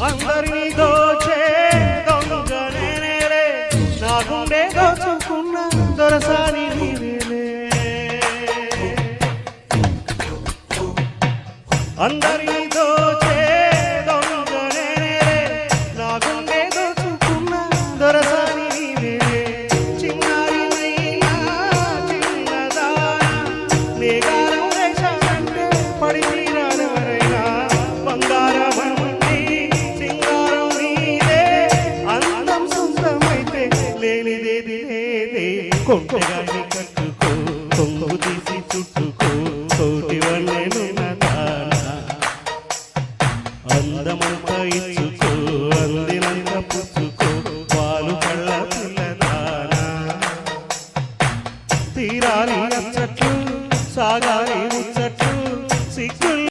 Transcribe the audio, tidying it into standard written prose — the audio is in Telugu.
అందరినీ దోచే దొంగ నేనేలే, నా గుండె దోచుకున్న దొరసాని నీవేలే. అందరినీ దోచే దొంగ నేనేలే, నా గుండె దోచుకున్న దొరసాని నీవేలే. చిన్నారి నైనా చిన్నదానా, నేగారం వేశానంటే పడి తీరాలెవరైనా. బంగారం కొంటె